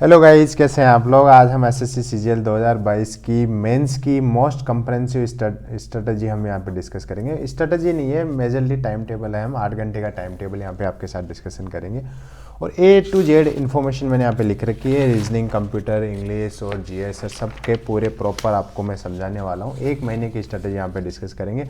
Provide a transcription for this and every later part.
Hello guys, कैसे हैं आप लोग। आज हम एसएससी सीजीएल 2022 की मेंस की मोस्ट कंप्रेहेंसिव स्ट्रेटजी हम यहाँ पे डिस्कस करेंगे। स्ट्रेटजी नहीं है, मेजरली टाइम टेबल है। हम 8 घंटे का टाइम टेबल यहाँ पे आपके साथ डिस्कशन करेंगे और A to Z इन्फॉर्मेशन मैंने यहाँ पे लिख रखी है। रीजनिंग, कंप्यूटर, इंग्लिश और जीएस सब के पूरे प्रॉपर आपको मैं समझाने वाला हूँ। 1 महीने की स्ट्रेटजी यहाँ पे डिस्कस करेंगे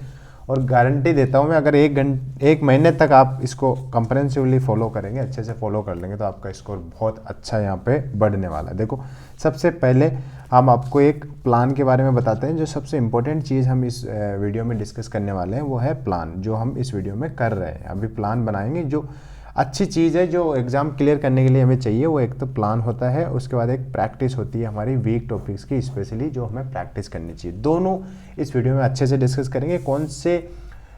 और गारंटी देता हूँ मैं, अगर एक महीने तक आप इसको कंप्रेहेंसिवली फॉलो करेंगे, अच्छे से फॉलो कर लेंगे, तो आपका स्कोर बहुत अच्छा यहाँ पे बढ़ने वाला है। देखो, सबसे पहले हम आपको एक प्लान के बारे में बताते हैं। जो सबसे इम्पोर्टेंट चीज़ हम इस वीडियो में डिस्कस करने वाले हैं वो है प्लान, जो हम इस वीडियो में कर रहे हैं। अभी प्लान बनाएंगे, जो अच्छी चीज़ है जो एग्ज़ाम क्लियर करने के लिए हमें चाहिए, वो एक तो प्लान होता है, उसके बाद एक प्रैक्टिस होती है हमारी वीक टॉपिक्स की, स्पेशली जो हमें प्रैक्टिस करनी चाहिए। दोनों इस वीडियो में अच्छे से डिस्कस करेंगे। कौन से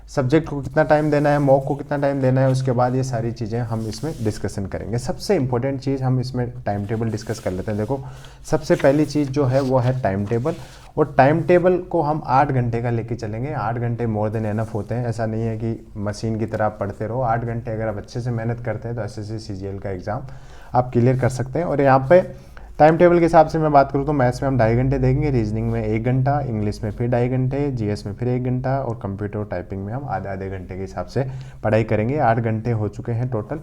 सब्जेक्ट को कितना टाइम देना है, मॉक को कितना टाइम देना है, उसके बाद ये सारी चीज़ें हम इसमें डिस्कशन करेंगे। सबसे इंपॉर्टेंट चीज़ हम इसमें टाइम टेबल डिस्कस कर लेते हैं। देखो, सबसे पहली चीज़ जो है वो है टाइम टेबल, और टाइम टेबल को हम 8 घंटे का लेके चलेंगे। 8 घंटे मोर देन एनफ होते हैं। ऐसा नहीं है कि मशीन की तरह आप पढ़ते रहो। 8 घंटे अगर आप अच्छे से मेहनत करते हैं तो एसएससी सीजीएल का एग्ज़ाम आप क्लियर कर सकते हैं। और यहाँ पे टाइम टेबल के हिसाब से मैं बात करूँ तो मैथ्स में हम 2.5 घंटे देंगे, रीजनिंग में 1 घंटा, इंग्लिश में फिर 2.5 घंटे, जीएस में फिर 1 घंटा, और कंप्यूटर टाइपिंग में हम आधे घंटे के हिसाब से पढ़ाई करेंगे। 8 घंटे हो चुके हैं टोटल।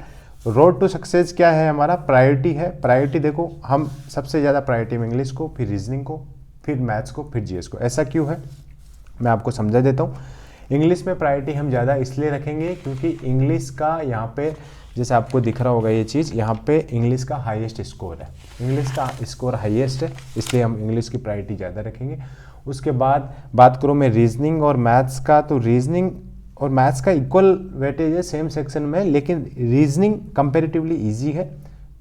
रोड टू सक्सेस क्या है हमारा, प्रायोरिटी है। प्रायोरिटी देखो, हम सबसे ज़्यादा प्रायोरिटी में इंग्लिश को, फिर रीजनिंग को, फिर मैथ्स को, फिर जीएस को। ऐसा क्यों है मैं आपको समझा देता हूँ। इंग्लिश में प्रायोरिटी हम ज़्यादा इसलिए रखेंगे क्योंकि इंग्लिश का यहाँ पे जैसे आपको दिख रहा होगा ये चीज़, यहाँ पे इंग्लिश का हाईएस्ट स्कोर है। इंग्लिश का स्कोर हाईएस्ट है, इसलिए हम इंग्लिश की प्रायोरिटी ज़्यादा रखेंगे। उसके बाद बात करूँ मैं रीजनिंग और मैथ्स का, तो रीजनिंग और मैथ्स का इक्वल वेटेज है सेम सेक्शन में, लेकिन रीजनिंग कंपेरेटिवली ईजी है,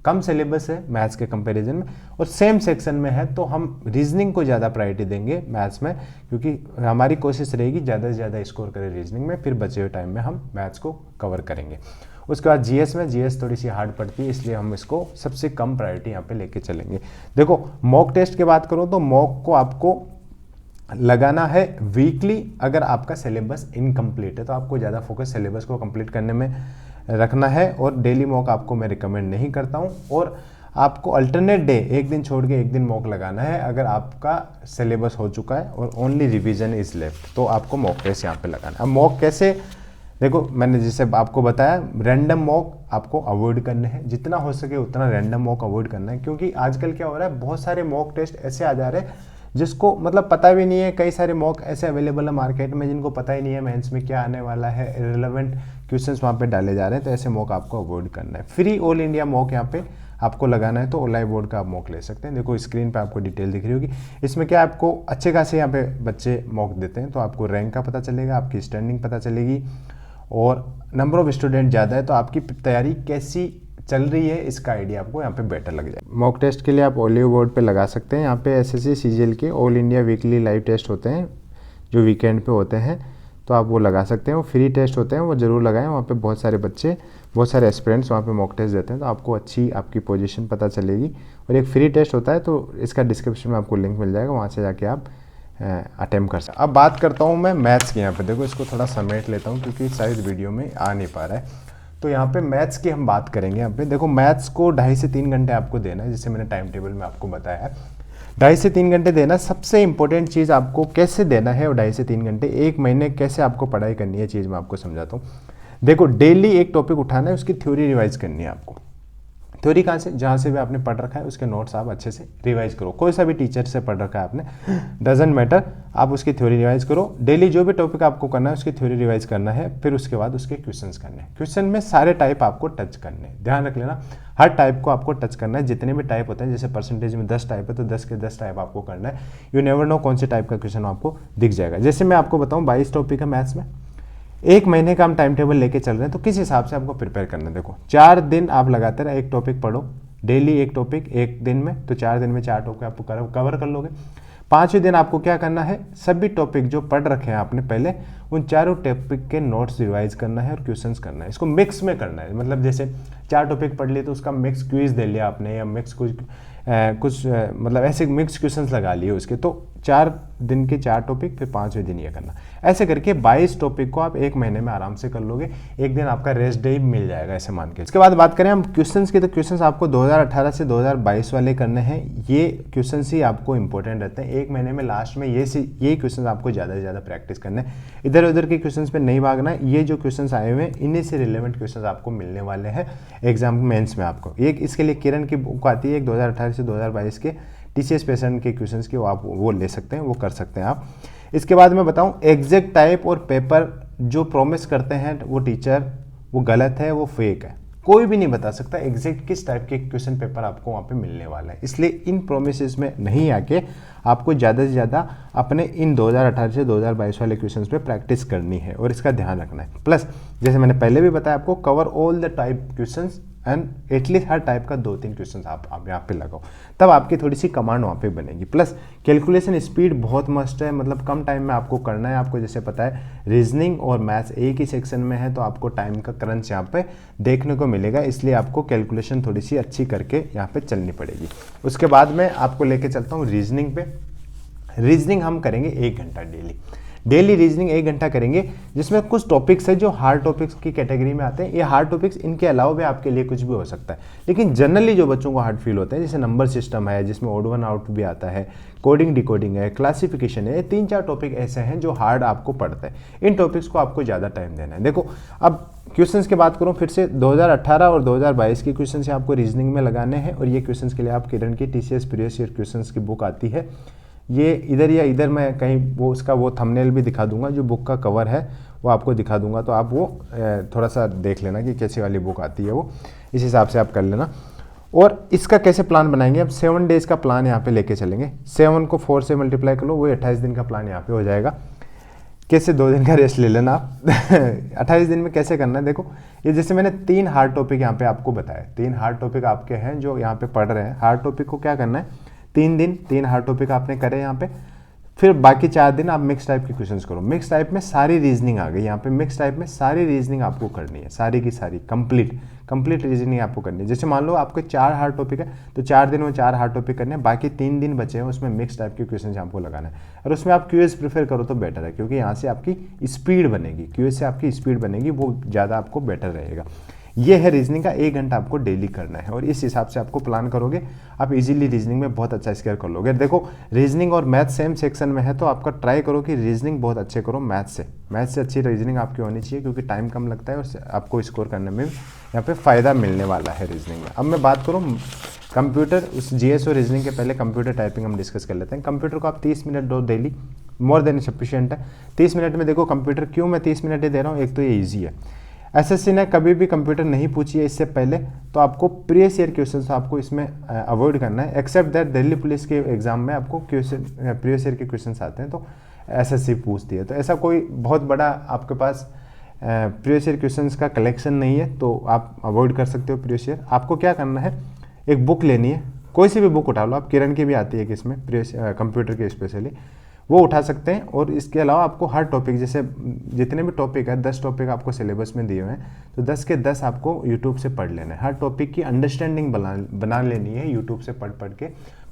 कम सिलेबस है मैथ्स के कंपैरिजन में, और सेम सेक्शन में है, तो हम रीजनिंग को ज़्यादा प्रायोरिटी देंगे मैथ्स में, क्योंकि हमारी कोशिश रहेगी ज़्यादा से ज़्यादा स्कोर करें रीजनिंग में, फिर बचे हुए टाइम में हम मैथ्स को कवर करेंगे। उसके बाद जीएस में, जीएस थोड़ी सी हार्ड पड़ती है, इसलिए हम इसको सबसे कम प्रायोरिटी यहाँ पे लेके चलेंगे। देखो, मॉक टेस्ट की बात करूँ तो मॉक को आपको लगाना है वीकली। अगर आपका सिलेबस इनकम्प्लीट है तो आपको ज़्यादा फोकस सिलेबस को कंप्लीट करने में रखना है, और डेली मॉक आपको मैं रिकमेंड नहीं करता हूँ। और आपको अल्टरनेट डे, एक दिन छोड़ के एक दिन मॉक लगाना है अगर आपका सिलेबस हो चुका है और ओनली रिवीजन इज लेफ्ट, तो आपको मॉक टेस्ट यहाँ पे लगाना है। अब मॉक कैसे, देखो मैंने जैसे आपको बताया, रैंडम मॉक आपको अवॉइड करने हैं, जितना हो सके उतना रैंडम मॉक अवॉइड करना है, क्योंकि आजकल क्या हो रहा है, बहुत सारे मॉक टेस्ट ऐसे आ जा रहे हैं जिसको मतलब पता भी नहीं है। कई सारे मॉक ऐसे अवेलेबल है मार्केट में जिनको पता ही नहीं है मेंस में क्या आने वाला है, इररिलेवेंट क्वेश्चंस वहाँ पे डाले जा रहे हैं, तो ऐसे मॉक आपको अवॉइड करना है। फ्री ऑल इंडिया मॉक यहाँ पे आपको लगाना है, तो ऑनलाइन बोर्ड का आप मॉक ले सकते हैं। देखो स्क्रीन पे आपको डिटेल दिख रही होगी। इसमें क्या आपको अच्छे खासे यहाँ पे बच्चे मॉक देते हैं, तो आपको रैंक का पता चलेगा, आपकी स्टैंडिंग पता चलेगी, और नंबर ऑफ स्टूडेंट ज़्यादा है तो आपकी तैयारी कैसी चल रही है इसका आइडिया आपको यहाँ पे बेटर लग जाए। मॉक टेस्ट के लिए आप ओलियो बोर्ड पे लगा सकते हैं। यहाँ पे एसएससी सीजीएल के all India weekly live test होते हैं जो वीकेंड पे होते हैं, तो आप वो लगा सकते हैं। वो फ्री टेस्ट होते हैं, वो ज़रूर लगाएं। वहाँ पे बहुत सारे बच्चे, बहुत सारे एस्पिरेंट्स वहाँ पे मॉक टेस्ट देते हैं, तो आपको अच्छी आपकी पोजीशन पता चलेगी। और एक फ्री टेस्ट होता है, तो इसका डिस्क्रिप्शन में आपको लिंक मिल जाएगा, वहाँ से जाके आप अटेम्प्ट कर सकते। अब बात करता हूँ मैं मैथ्स की। यहाँ पे देखो, इसको थोड़ा समेट लेता हूँ क्योंकि शायद वीडियो में आ नहीं पा रहा है। तो यहाँ पे मैथ्स की हम बात करेंगे। यहाँ पे देखो, मैथ्स को 2.5 से 3 घंटे आपको देना है, जैसे मैंने टाइम टेबल में आपको बताया है। 2.5 से 3 घंटे देना। सबसे इंपॉर्टेंट चीज़ आपको कैसे देना है, और 2.5 से 3 घंटे 1 महीने कैसे आपको पढ़ाई करनी है, चीज़ मैं आपको समझाता हूँ। देखो, डेली एक टॉपिक उठाना है, उसकी थ्योरी रिवाइज करनी है आपको। थ्योरी कहाँ से, जहाँ से भी आपने पढ़ रखा है उसके नोट्स आप अच्छे से रिवाइज करो। कोई सा भी टीचर से पढ़ रखा है आपने, डजेंट मैटर, आप उसकी थ्योरी रिवाइज करो। डेली जो भी टॉपिक आपको करना है उसकी थ्योरी रिवाइज करना है, फिर उसके बाद उसके क्वेश्चंस करने हैं। क्वेश्चन में सारे टाइप आपको टच करने हैं, ध्यान रख लेना, हर टाइप को आपको टच करना है। जितने भी टाइप होते हैं, जैसे परसेंटेज में 10 टाइप है तो 10 के 10 टाइप आपको करना है। यू नेवर नो कौन से टाइप का क्वेश्चन आपको दिख जाएगा। जैसे मैं आपको बताऊँ, 22 टॉपिक है मैथ्स में, 1 महीने का हम टाइम टेबल लेके चल रहे हैं, तो किस हिसाब से आपको प्रिपेयर करना है। देखो, 4 दिन आप लगातार एक टॉपिक पढ़ो, डेली एक टॉपिक एक दिन में, तो 4 दिन में 4 टॉपिक आपको कवर कर लोगे। 5वें दिन आपको क्या करना है, सभी टॉपिक जो पढ़ रखे हैं आपने पहले, उन चारों टॉपिक के नोट्स रिवाइज करना है और क्वेश्चंस करना है। इसको मिक्स में करना है, मतलब जैसे 4 टॉपिक पढ़ लिए तो उसका मिक्स क्विज दे लिया आपने, या मिक्स कुछ मतलब ऐसे मिक्स क्वेश्चंस लगा लिए उसके। तो 4 दिन के 4 टॉपिक, फिर 5वें दिन ये करना। ऐसे करके 22 टॉपिक को आप 1 महीने में आराम से कर लोगे। एक दिन आपका रेस्ट डे मिल जाएगा ऐसे मान के। इसके बाद बात करें हम क्वेश्चंस की, तो क्वेश्चंस आपको 2018 से 2022 वाले करने हैं। ये क्वेश्चंस ही आपको इंपॉर्टेंट रहते हैं। 1 महीने में लास्ट में ये क्वेश्चंस आपको ज़्यादा से ज़्यादा प्रैक्टिस करना है। इधर उधर के क्वेश्चंस पे नहीं भागना है। ये जो क्वेश्चंस आए हुए हैं इन्हीं से रिलेवेंट क्वेश्चंस आपको मिलने वाले हैं एग्जाम मेंस में आपको। एक इसके लिए किरण की बुक आती है एक 2018 से 2022 के TCS पेशेंट के क्वेश्चंस की, वो ले सकते हैं, वो कर सकते हैं आप। इसके बाद मैं बताऊं एग्जैक्ट टाइप और पेपर जो प्रॉमिस करते हैं वो टीचर, वो गलत है, वो फेक है। कोई भी नहीं बता सकता एग्जैक्ट किस टाइप के क्वेश्चन पेपर आपको वहाँ पे मिलने वाला है। इसलिए इन प्रोमिसेस में नहीं आके आपको ज़्यादा से ज़्यादा अपने इन 2018 से 2022 वाले क्वेश्चंस पे प्रैक्टिस करनी है और इसका ध्यान रखना है। प्लस जैसे मैंने पहले भी बताया आपको, cover all the type questions and at least her type का 2-3 क्वेश्चन आप यहाँ पे लगाओ, तब आपकी थोड़ी सी कमांड वहाँ पे बनेगी। प्लस कैलकुलेशन स्पीड बहुत मस्ट है, मतलब कम टाइम में आपको करना है। आपको जैसे पता है रीजनिंग और मैथ्स एक ही सेक्शन में है, तो आपको टाइम का क्रंच यहाँ पे देखने को मिलेगा। इसलिए आपको कैलकुलेशन थोड़ी सी अच्छी करके यहाँ पे चलनी पड़ेगी। उसके बाद में आपको लेके चलता हूँ रीजनिंग पे। रीजनिंग हम करेंगे 1 घंटा डेली रीजनिंग 1 घंटा करेंगे, जिसमें कुछ टॉपिक्स है जो हार्ड टॉपिक्स की कैटेगरी में आते हैं। ये हार्ड टॉपिक्स, इनके अलावा भी आपके लिए कुछ भी हो सकता है, लेकिन जनरली जो बच्चों को हार्ड फील होता है, जैसे नंबर सिस्टम है जिसमें ऑड वन आउट भी आता है, कोडिंग डिकोडिंग है, क्लासिफिकेशन है, ये 3-4 टॉपिक ऐसे हैं जो हार्ड आपको पढ़ता है। इन टॉपिक्स को आपको ज़्यादा टाइम देना है। देखो अब क्वेश्चंस की बात करूं, फिर से 2018 और 2022 के क्वेश्चंस आपको रीजनिंग में लगाने हैं। और ये क्वेश्चंस के लिए आप किरण की TCS प्रीवियस ईयर क्वेश्चंस की बुक आती है, ये इधर या इधर मैं कहीं वो थंबनेल भी दिखा दूंगा, जो बुक का कवर है वो आपको दिखा दूंगा, तो आप वो थोड़ा सा देख लेना कि कैसी वाली बुक आती है, वो इस हिसाब से आप कर लेना। और इसका कैसे प्लान बनाएंगे, अब 7 डेज़ का प्लान यहाँ पे लेके चलेंगे। 7 को 4 से मल्टीप्लाई कर लो, वो 28 दिन का प्लान यहाँ पे हो जाएगा। कैसे 2 दिन का रेस्ट ले लेना आप 28 दिन में कैसे करना है, देखो ये जैसे मैंने 3 हार्ड टॉपिक यहाँ पे आपको बताया, 3 हार्ड टॉपिक आपके हैं जो यहाँ पे पढ़ रहे हैं। हार्ड टॉपिक को क्या करना है, 3 दिन 3 हार्ड टॉपिक आपने करे यहाँ पे, फिर बाकी 4 दिन आप मिक्स टाइप के क्वेश्चंस करो। मिक्स टाइप में सारी रीजनिंग आ गई यहाँ पे, मिक्स टाइप में सारी रीजनिंग आपको करनी है, सारी की सारी कंप्लीट रीजनिंग आपको करनी है। जैसे मान लो आपके 4 हार्ड टॉपिक है, तो 4 दिन में 4 हार्ड टॉपिक करने हैं, बाकी 3 दिन बचे हैं उसमें मिक्स टाइप के क्वेश्चन आपको लगाना है। और उसमें आप क्यूएस प्रेफर करो तो बेटर है, क्योंकि यहाँ से आपकी स्पीड बनेगी, क्यूएस से आपकी स्पीड बनेगी, वो ज़्यादा आपको बेटर रहेगा। ये है रीजनिंग का 1 घंटा आपको डेली करना है, और इस हिसाब से आपको प्लान करोगे आप इजीली रीजनिंग में बहुत अच्छा स्कोर कर लोगे। देखो रीजनिंग और मैथ सेम सेक्शन में है, तो आपका ट्राई करो कि रीजनिंग बहुत अच्छे करो मैथ से अच्छी रीजनिंग आपकी होनी चाहिए, क्योंकि टाइम कम लगता है और आपको स्कोर करने में यहाँ पे फ़ायदा मिलने वाला है रीजनिंग में। अब मैं बात करूँ कंप्यूटर, उस GS और रीजनिंग के पहले कंप्यूटर टाइपिंग हम डिस्कस कर लेते हैं। कंप्यूटर को आप 30 मिनट दो डेली, मोर देन सफिशिएंट है। 30 मिनट में देखो कंप्यूटर, क्यों मैं 30 मिनट ही दे रहा हूँ, एक तो ये ईजी है। SSC ने कभी भी कंप्यूटर नहीं पूछी है इससे पहले, तो आपको प्रीवियस ईयर क्वेश्चंस आपको इसमें अवॉइड करना है। एक्सेप्ट दैट दिल्ली पुलिस के एग्जाम में आपको क्वेश्चन प्रीवियस ईयर के क्वेश्चंस आते हैं, तो SSC पूछती है। तो ऐसा कोई बहुत बड़ा आपके पास प्रीवियस ईयर क्वेश्चंस का कलेक्शन नहीं है, तो आप अवॉइड कर सकते हो प्रीवियस ईयर। आपको क्या करना है, एक बुक लेनी है, कोई सी भी बुक उठा लो आप, किरण की भी आती है कि इसमें प्रीवियस कंप्यूटर के स्पेशली, वो उठा सकते हैं। और इसके अलावा आपको हर टॉपिक, जैसे जितने भी टॉपिक है 10 टॉपिक आपको सिलेबस में दिए हुए हैं, तो 10 के 10 आपको यूट्यूब से पढ़ लेना है। हर टॉपिक की अंडरस्टैंडिंग बना लेनी है यूट्यूब से पढ़ के,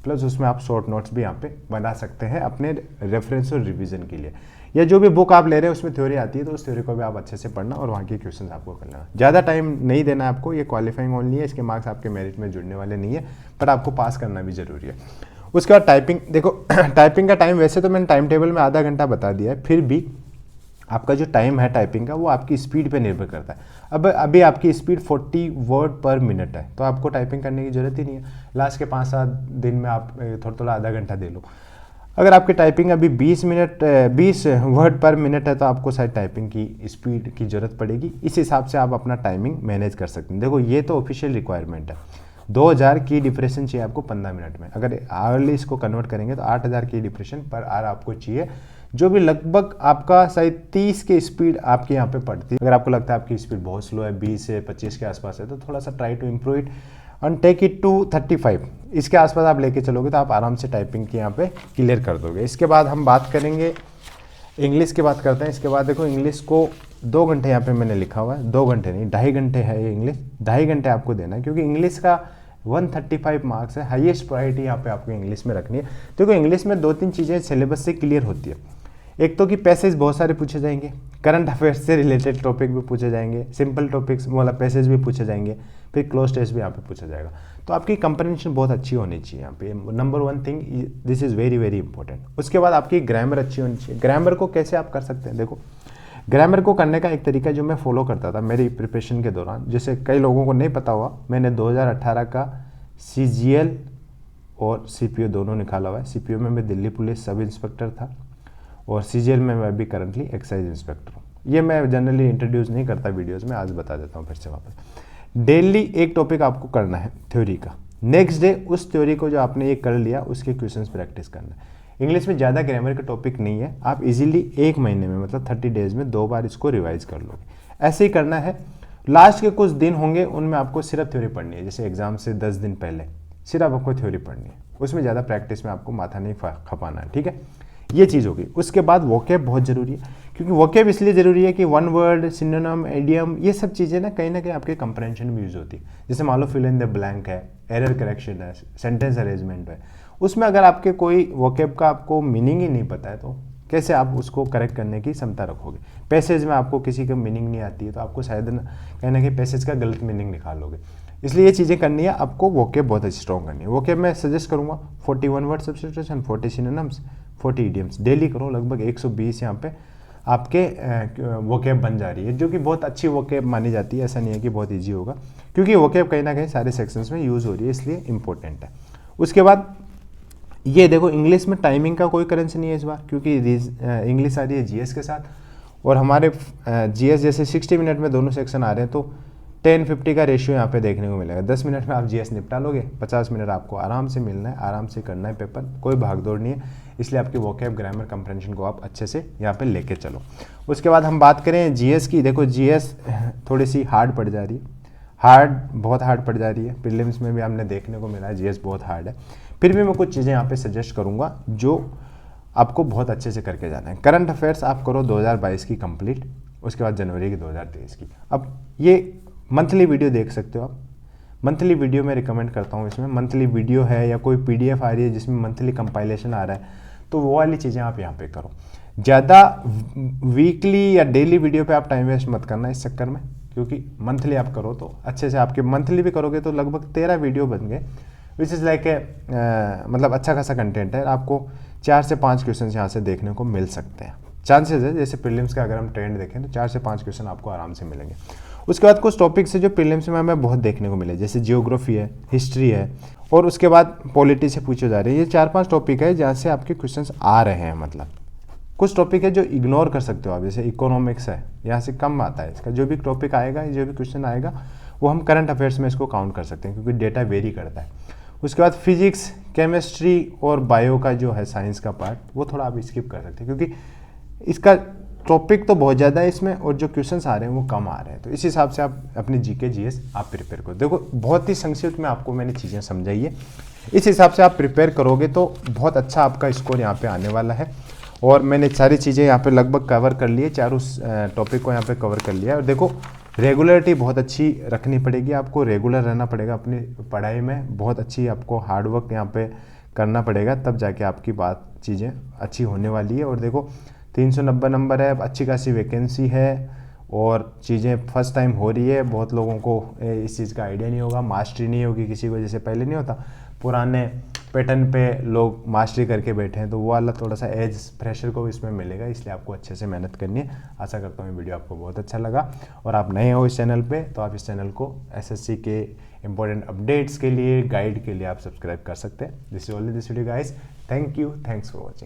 प्लस उसमें आप शॉर्ट नोट्स भी यहाँ पे बना सकते हैं अपने रेफरेंस और रिवीजन के लिए। या जो भी बुक आप ले रहे हैं उसमें थ्योरी आती है, तो उस थ्योरी को भी आप अच्छे से पढ़ना और वहाँ के क्वेश्चन आपको करना। ज़्यादा टाइम नहीं देना है आपको, ये क्वालिफाइंग ओनली है, इसके मार्क्स आपके मेरिट में जुड़ने वाले नहीं है, पर आपको पास करना भी जरूरी है। उसके बाद टाइपिंग, देखो टाइपिंग का टाइम वैसे तो मैंने टाइम टेबल में आधा घंटा बता दिया है, फिर भी आपका जो टाइम है टाइपिंग का वो आपकी स्पीड पे निर्भर करता है। अब अभी आपकी स्पीड 40 वर्ड पर मिनट है, तो आपको टाइपिंग करने की ज़रूरत ही नहीं है। लास्ट के 5-7 दिन में आप थोड़ा आधा घंटा दे लो। अगर आपकी टाइपिंग अभी 20 वर्ड पर मिनट है, तो आपको शायद टाइपिंग की स्पीड की ज़रूरत पड़ेगी। इस हिसाब से आप अपना टाइमिंग मैनेज कर सकते हैं। देखो ये तो ऑफिशियल रिक्वायरमेंट है, 2000 की डिप्रेशन चाहिए आपको 15 मिनट में। अगर आवरली इसको कन्वर्ट करेंगे तो 8000 की डिप्रेशन पर आवर आपको चाहिए, जो भी लगभग आपका शायद 30 की स्पीड आपके यहाँ पे पड़ती है। अगर आपको लगता है आपकी स्पीड बहुत स्लो है, 20 से 25 के आसपास है, तो थोड़ा सा try to improve it and take it to 35। इसके आसपास आप लेके चलोगे तो आप आराम से टाइपिंग की यहाँ पे क्लियर कर दोगे। इसके बाद हम बात करेंगे इंग्लिश की बात करते हैं। इसके बाद देखो इंग्लिश को 2 घंटे यहाँ पे मैंने लिखा हुआ है, 2 घंटे नहीं 2.5 घंटे है ये इंग्लिश, 2.5 घंटे आपको देना है, क्योंकि इंग्लिश का 135 मार्क्स है, हाईएस्ट प्रायोरिटी यहाँ पे आपको इंग्लिश में रखनी है। देखो इंग्लिश में 2-3 चीज़ें सिलेबस से क्लियर होती है। एक तो कि पैसेज बहुत सारे पूछे जाएंगे, करंट अफेयर्स से रिलेटेड टॉपिक भी पूछे जाएंगे, सिंपल टॉपिक्स वाला पैसेज भी पूछे जाएंगे, फिर क्लोज टेस्ट भी यहाँ पे पूछा जाएगा। तो आपकी कंप्रेंशन बहुत अच्छी होनी चाहिए यहाँ पे, number 1 thing, this is very very important. उसके बाद आपकी ग्रामर अच्छी होनी चाहिए। ग्रामर को कैसे आप कर सकते हैं, देखो ग्रामर को करने का एक तरीका जो मैं फॉलो करता था मेरी प्रिपरेशन के दौरान, जैसे कई लोगों को नहीं पता हुआ, मैंने 2018 का CGL और CPO दोनों निकाला हुआ है। CPO में मैं दिल्ली पुलिस सब इंस्पेक्टर था और CGL में मैं अभी करंटली एक्साइज इंस्पेक्टर हूँ। ये मैं जनरली इंट्रोड्यूस नहीं करता वीडियोज़ में, आज बता देता हूँ फिर से वापस। डेली एक टॉपिक आपको करना है थ्योरी का, नेक्स्ट डे उस थ्योरी को जो आपने ये कर लिया उसके क्वेश्चंस प्रैक्टिस करना है। इंग्लिश में ज़्यादा ग्रामर का टॉपिक नहीं है, आप इजीली 1 महीने में मतलब 30 डेज़ में 2 बार इसको रिवाइज कर लोगे। ऐसे ही करना है। लास्ट के कुछ दिन होंगे उनमें आपको सिर्फ थ्योरी पढ़नी है, जैसे एग्जाम से 10 दिन पहले सिर्फ आपको थ्योरी पढ़नी है, उसमें ज़्यादा प्रैक्टिस में आपको माथा नहीं खपाना है, ठीक है। ये चीज़ होगी। उसके बाद वोकैब बहुत ज़रूरी है, क्योंकि वोकैब इसलिए ज़रूरी है कि वन वर्ड, सिनोनिम, इडियम, ये सब चीज़ें ना कहीं आपके कंप्रेंशन में यूज़ होती है। जैसे मान लो फिल इन द ब्लैंक है, एरर करेक्शन है, सेंटेंस अरेंजमेंट है, उसमें अगर आपके कोई वोकैब का आपको मीनिंग ही नहीं पता है तो कैसे आप उसको करेक्ट करने की क्षमता रखोगे। पैसेज में आपको किसी का मीनिंग नहीं आती है तो आपको शायद कहीं ना कहीं पैसेज का गलत मीनिंग निकालोगे। इसलिए ये चीज़ें करनी है आपको, वोकैब बहुत अच्छी स्ट्रॉन्ग करनी है। वोकैब मैं सजेस्ट करूँगा 41 word substitution, 40 synonyms, 40 idioms daily करो। लगभग 120 यहाँ पे आपके वोकैब बन जा रही है, जो कि बहुत अच्छी वोकैब मानी जाती है। ऐसा नहीं है कि बहुत ईजी होगा, क्योंकि वोकैब कहीं ना कहीं सारे सेक्शंस में यूज़ हो रही है, इसलिए इंपॉर्टेंट है। उसके बाद ये देखो इंग्लिश में टाइमिंग का कोई करेंसी नहीं है इस बार, क्योंकि इंग्लिश आ रही है जीएस के साथ, और हमारे जीएस जैसे 60 मिनट में दोनों सेक्शन आ रहे हैं तो 10-50 का रेशियो यहाँ पे देखने को मिलेगा। 10 मिनट में आप जीएस निपटा लोगे, 50 मिनट आपको आराम से मिलना है, आराम से करना है पेपर, कोई भागदौड़ नहीं है। इसलिए आपकी वोकैब, ग्रामर, कंप्रेंशन को आप अच्छे से यहाँ पे लेके चलो। उसके बाद हम बात करें जीएस की। देखो जीएस थोड़ी सी हार्ड पड़ जा रही है, बहुत हार्ड पड़ जा रही है। प्रीलिम्स में भी हमने देखने को मिला है जीएस बहुत हार्ड है। फिर भी मैं कुछ चीज़ें यहाँ पे सजेस्ट करूँगा जो आपको बहुत अच्छे से करके जाना है। करंट अफेयर्स आप करो 2022 की कंप्लीट, उसके बाद जनवरी की 2023 की। अब ये मंथली वीडियो देख सकते हो आप, मंथली वीडियो मैं रिकमेंड करता हूँ। इसमें मंथली वीडियो है या कोई PDF आ रही है जिसमें मंथली कंपाइलेशन आ रहा है, तो वो वाली चीज़ें आप यहाँ पे करो। ज़्यादा वीकली या डेली वीडियो पे आप टाइम वेस्ट मत करना इस चक्कर में, क्योंकि मंथली आप करो तो अच्छे से, आपके मंथली भी करोगे तो लगभग 13 वीडियो बन गए, विच इज़ लाइक मतलब अच्छा खासा कंटेंट है। आपको 4 से 5 क्वेश्चन यहाँ से देखने को मिल सकते हैं, चांसेस है। जैसे प्रीलिम्स का अगर हम ट्रेंड देखें तो 4 से 5 क्वेश्चन आपको आराम से मिलेंगे। उसके बाद कुछ टॉपिक्स है जो प्रीलिम्स में हमें बहुत देखने को मिले, जैसे जियोग्राफी है, हिस्ट्री है, और उसके बाद पॉलिटी से पूछे जा रहे हैं। ये 4-5 टॉपिक है जहाँ से आपके क्वेश्चंस आ रहे हैं। मतलब कुछ टॉपिक है जो इग्नोर कर सकते हो आप, जैसे इकोनॉमिक्स है, यहाँ से कम आता है। इसका जो भी टॉपिक आएगा, जो भी क्वेश्चन आएगा, वो हम करंट अफेयर्स में इसको काउंट कर सकते हैं, क्योंकि डेटा वेरी करता है। उसके बाद फिजिक्स, केमिस्ट्री और बायो का जो है साइंस का पार्ट, वो थोड़ा आप स्किप कर सकते हैं, क्योंकि इसका टॉपिक तो बहुत ज़्यादा है इसमें और जो क्वेश्चंस आ रहे हैं वो कम आ रहे हैं। तो इस हिसाब से आप अपनी जीके जीएस आप प्रिपेयर करो। देखो बहुत ही संक्षिप्त में आपको मैंने चीज़ें समझाई है, इस हिसाब से आप प्रिपेयर करोगे तो बहुत अच्छा आपका स्कोर यहाँ पे आने वाला है। और मैंने सारी चीज़ें यहाँ पे लगभग कवर कर लिए, चारों टॉपिक को यहाँ पे कवर कर लिया। और देखो रेगुलरिटी बहुत अच्छी रखनी पड़ेगी, आपको रेगुलर रहना पड़ेगा अपनी पढ़ाई में, बहुत अच्छी आपको हार्डवर्क यहाँ पे करना पड़ेगा, तब जाके आपकी बात चीज़ें अच्छी होने वाली है। और देखो 390 नंबर है, अच्छी खासी वैकेंसी है और चीज़ें फर्स्ट टाइम हो रही है। बहुत लोगों को इस चीज़ का आइडिया नहीं होगा, मास्टरी नहीं होगी किसी को, जैसे पहले नहीं होता, पुराने पैटर्न पे लोग मास्टरी करके बैठे हैं, तो वो वाला थोड़ा सा एज फ्रेशर को इसमें मिलेगा। इसलिए आपको अच्छे से मेहनत करनी है। आशा करता हूँ ये वीडियो आपको बहुत अच्छा लगा, और आप नए हो इस चैनल पे तो आप इस चैनल को एसएससी के इंपॉर्टेंट अपडेट्स के लिए, गाइड के लिए आप सब्सक्राइब कर सकते हैं। This is only this video guys, thank you, thanks for watching.